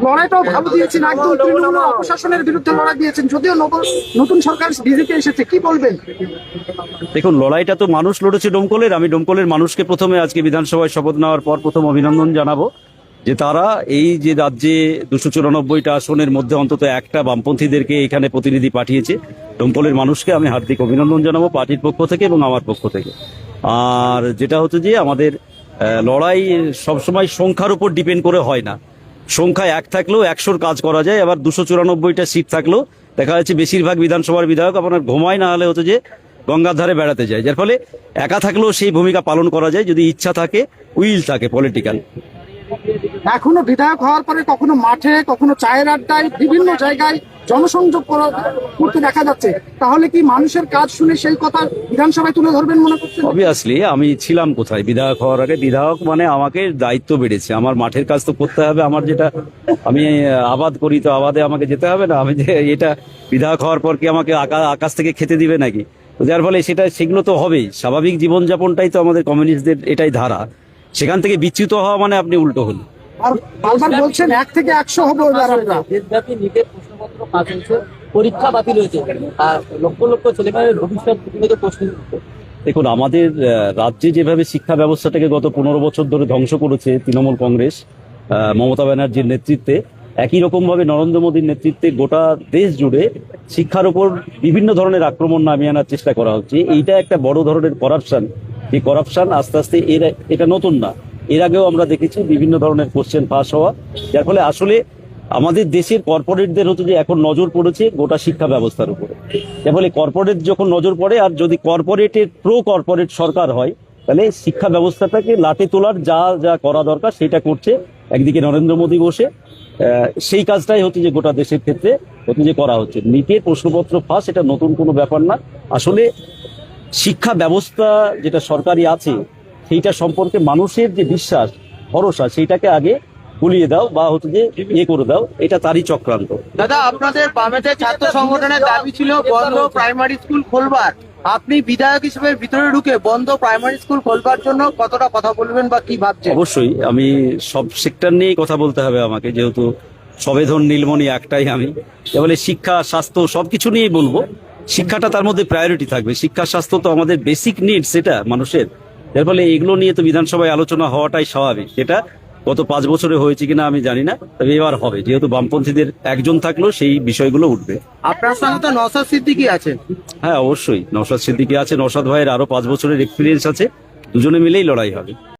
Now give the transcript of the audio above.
লড়াইটাও ভালো দিয়েছেন, একদম তৃণমূল প্রশাসনের বিরুদ্ধে লড়াই দিয়েছেন, যদিও নতুন সরকার বিজেপি এসেছে, কি বলবেন? দেখুন, লড়াইটা তো মানুষ লড়েছে ডোমকলের। আমি ডোমকলের মানুষকে প্রথমে আজকে বিধানসভায় শপথ নেওয়ার পর প্রথম অভিনন্দন জানাবো যে তারা এই যে রাজ্যে 294টা আসনের মধ্যে অন্তত একটা বামপন্থীদেরকে এখানে প্রতিনিধি পাঠিয়েছে। ডোমকলের মানুষকে আমি হার্দিক অভিনন্দন জানাবো পার্টির পক্ষ থেকে এবং আমার পক্ষ থেকে। আর যেটা হচ্ছে যে আমাদের লড়াই সবসময় সংখ্যার উপর ডিপেন্ড করে হয় না। সংখ্যা এক থাকলেও 100-র কাজ করা যায়, আবার 294টা সিট থাকলেও দেখা যাচ্ছে বেশিরভাগ বিধানসভার বিধায়ক আপনার ঘুমায়, না হলে হচ্ছে যে গঙ্গার ধারে বেড়াতে যায়, যার ফলে একা থাকলেও সেই ভূমিকা পালন করা যায় যদি ইচ্ছা থাকে, উইল থাকে পলিটিক্যাল। এখনো বিধায়ক হওয়ার পরে কখনো মাঠে, কখনো চায়ের আড্ডায়, বিভিন্ন জায়গায় জনসংযোগ করতে দেখা যাচ্ছে, তাহলে কি মানুষের কাজ শুনে সেই কথা বিধানসভায় তুলে ধরবেন মনে করছেন? অবভিয়াসলি আমি ছিলাম কোথায় বিধায়ক হওয়ার আগে? বিধায়ক মানে আমাকে দায়িত্ব বেড়েছে, আমার মাঠের কাজ তো করতে হবে। আমার যেটা আমি আবাদ করি, তো আবাদে আমাকে যেতে হবে না? আমি যে এটা বিধায়ক হওয়ার পর কি আমাকে আকাশ থেকে খেতে দিবে নাকি? তো যার ফলে সেগুলো তো হবেই। স্বাভাবিক জীবনযাপনটাই তো আমাদের কমিউনিস্টদের এটাই ধারা। সেখান থেকে বিচ্যুত হওয়া মানে আপনি উল্টো হন। আর বারবার বলছেন 1 থেকে 100 হবো এবার আমরা। দেশব্যাপী নিটের প্রশ্নপত্র ফাঁস হয়েছে, পরীক্ষা বাতিল হয়েছে, আর লক্ষ লক্ষ ছেলেমেয়ের ভবিষ্যৎ প্রশ্ন। দেখুন, আমাদের রাজ্যে যেভাবে শিক্ষা ব্যবস্থাটাকে গত 15 বছর ধরে ধ্বংস করেছে তৃণমূল কংগ্রেস মমতা ব্যানার্জির নেতৃত্বে, একই রকম ভাবে নরেন্দ্র মোদীর নেতৃত্বে গোটা দেশ জুড়ে শিক্ষার উপর বিভিন্ন ধরনের আক্রমণ নামিয়ে আনার চেষ্টা করা হচ্ছে। এইটা একটা বড় ধরনের করাপশন। এই করাপশন আস্তে আস্তে এটা নতুন না, এর আগেও আমরা দেখেছি বিভিন্ন ধরনের কোশ্চেন পাস হওয়া, যার ফলে আসলে আমাদের দেশের কর্পোরেটদের হচ্ছে যে এখন নজর পড়েছে গোটা শিক্ষা ব্যবস্থার উপরে। যার ফলে কর্পোরেট যখন নজর পড়ে, আর যদি কর্পোরেটের কর্পোরেট সরকার হয়, তাহলে শিক্ষা ব্যবস্থাটাকে লাটে তোলার যা যা করা দরকার সেটা করছে একদিকে নরেন্দ্র মোদী বসে। সেই কাজটাই হচ্ছে যে গোটা দেশের ক্ষেত্রে হচ্ছে যে করা হচ্ছে। নিটের প্রশ্নপত্র ফাঁস এটা নতুন কোনো ব্যাপার না। আসলে শিক্ষা ব্যবস্থা যেটা সরকারি আছে সেইটা সম্পর্কে মানুষের যে বিশ্বাস, ভরসা, সেইটাকে আগে গুলিয়ে দাও বা হচ্ছে যে করে দাও, এটা তারই চক্রান্ত। দাদা, আপনাদের বামেদের ছাত্র সংগঠনের দাবি ছিল বন্ধ প্রাইমারি স্কুল খোলবার। আপনি বিধায়ক হিসেবে ভিতরে ঢুকে বন্ধ প্রাইমারি স্কুল খোলবার জন্য কতটা কথা বলবেন বা কি ভাবছেন? অবশ্যই আমি সব সেক্টর নিয়েই কথা বলতে হবে আমাকে, যেহেতু সবেধন নীলমণি একটাই আমি। তাহলে শিক্ষা, স্বাস্থ্য সবকিছু নিয়েই বলবো। শিক্ষাটা তার মধ্যে প্রায়োরিটি থাকবে। শিক্ষা স্বাস্থ্য তো আমাদের বেসিক নিডস, এটা মানুষের। যার ফলে এগুলো নিয়ে তো বিধানসভায় আলোচনা হওয়াটাই স্বাভাবিক। এটা গত 5 বছরে হয়েছে কিনা আমি জানি না, তবে এবার হবে, যেহেতু বামপন্থীদের একজন থাকলেও সেই বিষয়গুলো উঠবে। আপনার সঙ্গে তো নওশাদ সিদ্দিকী আছে। হ্যাঁ, অবশ্যই নওশাদ সিদ্দিকী আছে। নওশাদ ভাইয়ের আরো 5 বছরের এক্সপিরিয়েন্স আছে। দুজনে মিলেই লড়াই হবে।